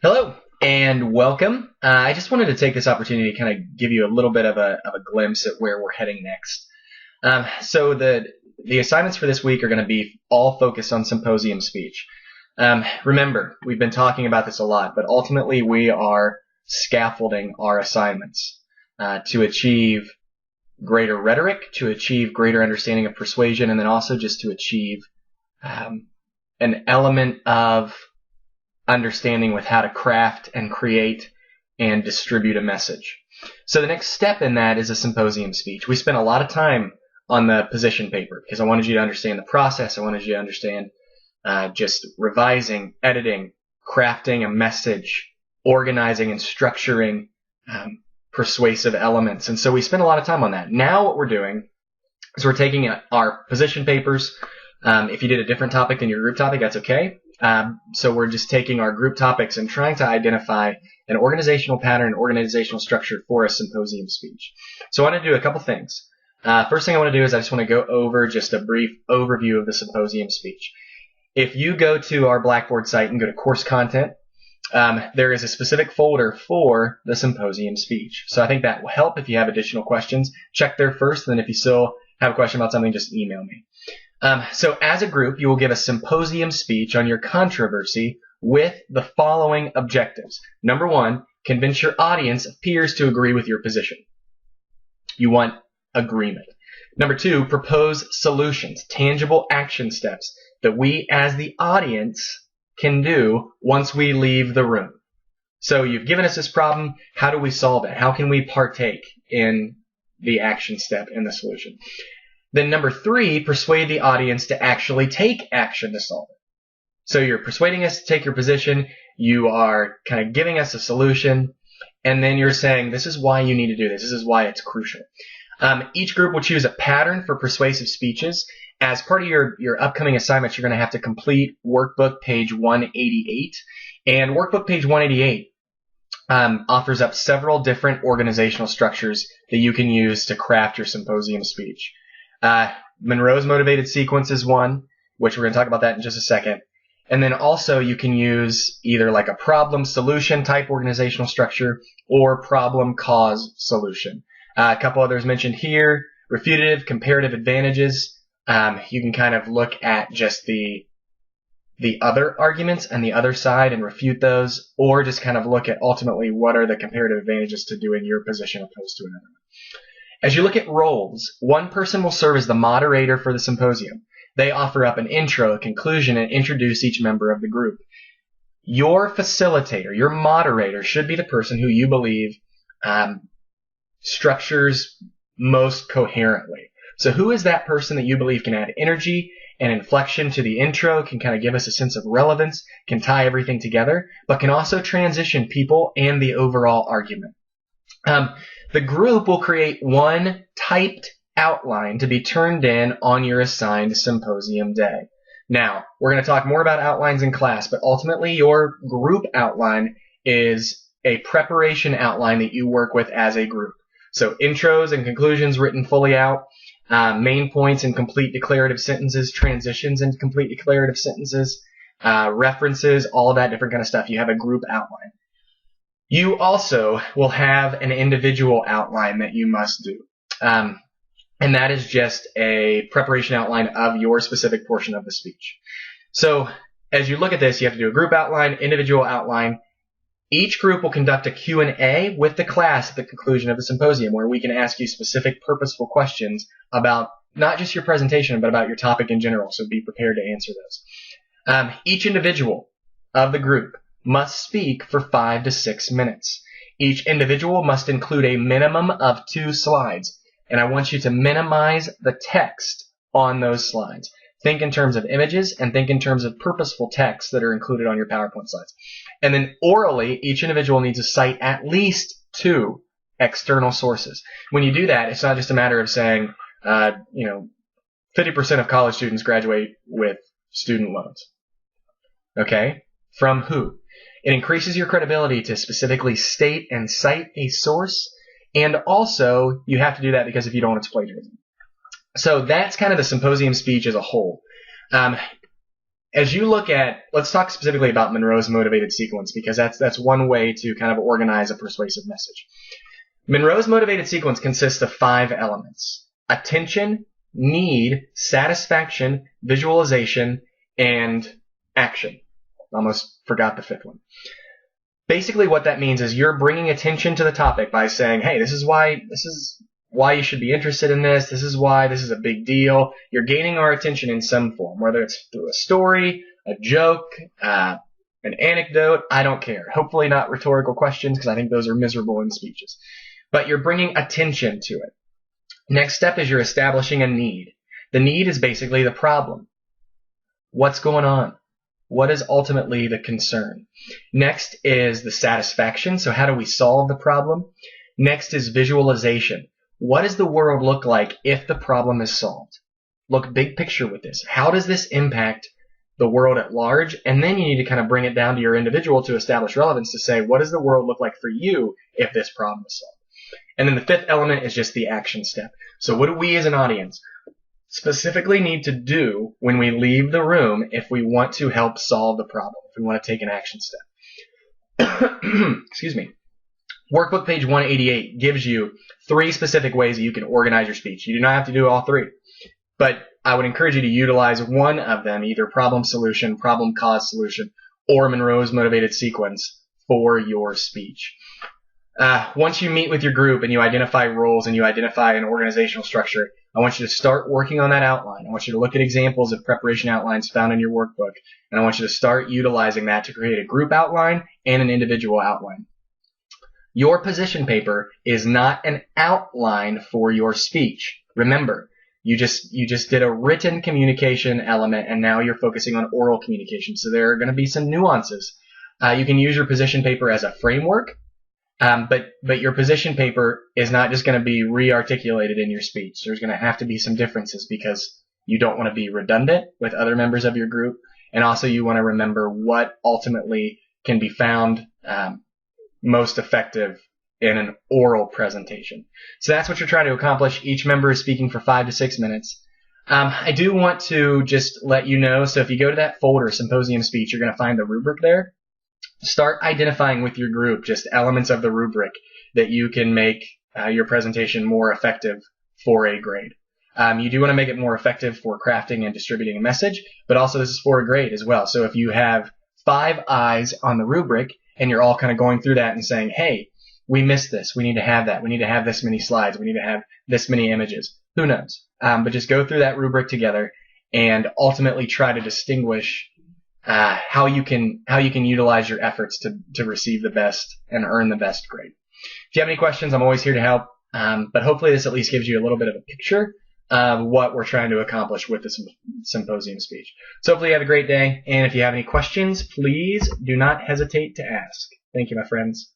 Hello and welcome. I just wanted to take this opportunity to kind of give you a little bit of a glimpse at where we're heading next. So the assignments for this week are going to be all focused on symposium speech. Remember, we've been talking about this a lot, but ultimately we are scaffolding our assignments to achieve greater rhetoric, to achieve greater understanding of persuasion, and then also just to achieve an element of understanding with how to craft and create and distribute a message. So the next step in that is a symposium speech. We spent a lot of time on the position paper because I wanted you to understand the process. I wanted you to understand just revising, editing, crafting a message, organizing and structuring persuasive elements. And so we spent a lot of time on that. Now what we're doing is we're taking our position papers. If you did a different topic than your group topic, that's okay. So we're just taking our group topics and trying to identify an organizational pattern, organizational structure for a symposium speech. So I want to do a couple things. First thing I want to do is I just want to go over just a brief overview of the symposium speech. If you go to our Blackboard site and go to course content, there is a specific folder for the symposium speech. So I think that will help if you have additional questions. Check there first, and then if you still have a question about something, just email me. So as a group, you will give a symposium speech on your controversy with the following objectives. Number one, convince your audience of peers to agree with your position. You want agreement. Number two, propose solutions, tangible action steps that we as the audience can do once we leave the room. So you've given us this problem. How do we solve it? How can we partake in the action step and the solution? Then number three, persuade the audience to actually take action to solve it. So you're persuading us to take your position, you are kind of giving us a solution, and then you're saying this is why you need to do this, this is why it's crucial. Each group will choose a pattern for persuasive speeches. As part of your upcoming assignments, you're going to have to complete workbook page 188. And workbook page 188 offers up several different organizational structures that you can use to craft your symposium speech. Monroe's motivated sequence is one, which we're going to talk about that in just a second. And then also you can use either like a problem solution type organizational structure or problem cause solution. A couple others mentioned here, refutative, comparative advantages. You can kind of look at just the other arguments and the other side and refute those, or just kind of look at ultimately what are the comparative advantages to doing your position opposed to another. As you look at roles, one person will serve as the moderator for the symposium. They offer up an intro, a conclusion, and introduce each member of the group. Your facilitator, your moderator, should be the person who you believe structures most coherently. So who is that person that you believe can add energy and inflection to the intro, can kind of give us a sense of relevance, can tie everything together, but can also transition people and the overall argument? The group will create one typed outline to be turned in on your assigned symposium day. Now, we're going to talk more about outlines in class, but ultimately your group outline is a preparation outline that you work with as a group. So intros and conclusions written fully out, main points and complete declarative sentences, transitions into complete declarative sentences, references, all that different kind of stuff. You have a group outline. You also will have an individual outline that you must do. And that is just a preparation outline of your specific portion of the speech. So as you look at this, you have to do a group outline, individual outline. Each group will conduct a Q&A with the class at the conclusion of the symposium where we can ask you specific purposeful questions about not just your presentation, but about your topic in general. So be prepared to answer those. Each individual of the group must speak for 5 to 6 minutes. Each individual must include a minimum of 2 slides, and I want you to minimize the text on those slides. Think in terms of images and think in terms of purposeful text that are included on your PowerPoint slides. And then orally, each individual needs to cite at least 2 external sources. When you do that, it's not just a matter of saying, 50% of college students graduate with student loans. Okay? From who? It increases your credibility to specifically state and cite a source, and also you have to do that because if you don't, it's plagiarism. So that's kind of the symposium speech as a whole. as you look at, let's talk specifically about Monroe's motivated sequence, because that's one way to kind of organize a persuasive message. Monroe's motivated sequence consists of 5 elements: attention, need, satisfaction, visualization, and action. Almost forgot the 5th one. Basically what that means is you're bringing attention to the topic by saying, hey, this is why you should be interested in this. This is why this is a big deal. You're gaining our attention in some form, whether it's through a story, a joke, an anecdote, I don't care. Hopefully not rhetorical questions, because I think those are miserable in speeches. But you're bringing attention to it. Next step is you're establishing a need. The need is basically the problem. What's going on? What is ultimately the concern? Next is the satisfaction. So how do we solve the problem? Next is visualization. What does the world look like if the problem is solved? Look big picture with this. How does this impact the world at large? And then you need to kind of bring it down to your individual to establish relevance, to say, what does the world look like for you if this problem is solved? And then the 5th element is just the action step. So what do we as an audience specifically need to do when we leave the room if we want to help solve the problem, if we want to take an action step? Excuse me. Workbook page 188 gives you 3 specific ways that you can organize your speech. You do not have to do all 3, but I would encourage you to utilize one of them, either problem solution, problem cause solution, or Monroe's motivated sequence for your speech. Once you meet with your group and you identify roles and you identify an organizational structure, I want you to start working on that outline. I want you to look at examples of preparation outlines found in your workbook, and I want you to start utilizing that to create a group outline and an individual outline. Your position paper is not an outline for your speech. Remember, you just did a written communication element, and now you're focusing on oral communication. So there are going to be some nuances. You can use your position paper as a framework, but your position paper is not just going to be re-articulated in your speech. There's going to have to be some differences, because you don't want to be redundant with other members of your group, and also you want to remember what ultimately can be found most effective in an oral presentation. So that's what you're trying to accomplish. Each member is speaking for 5 to 6 minutes. I do want to just let you know, so if you go to that folder, Symposium Speech, you're going to find the rubric there. Start identifying with your group just elements of the rubric that you can make your presentation more effective for a grade. You do want to make it more effective for crafting and distributing a message, but also this is for a grade as well. So if you have 5 eyes on the rubric and you're all kind of going through that and saying, hey, we missed this, we need to have that, we need to have this many slides, we need to have this many images, who knows? But just go through that rubric together and ultimately try to distinguish how you can utilize your efforts to receive the best and earn the best grade. If you have any questions, I'm always here to help, but hopefully this at least gives you a little bit of a picture of what we're trying to accomplish with this Symposium speech. So hopefully you have a great day, and if you have any questions, please do not hesitate to ask. Thank you, my friends.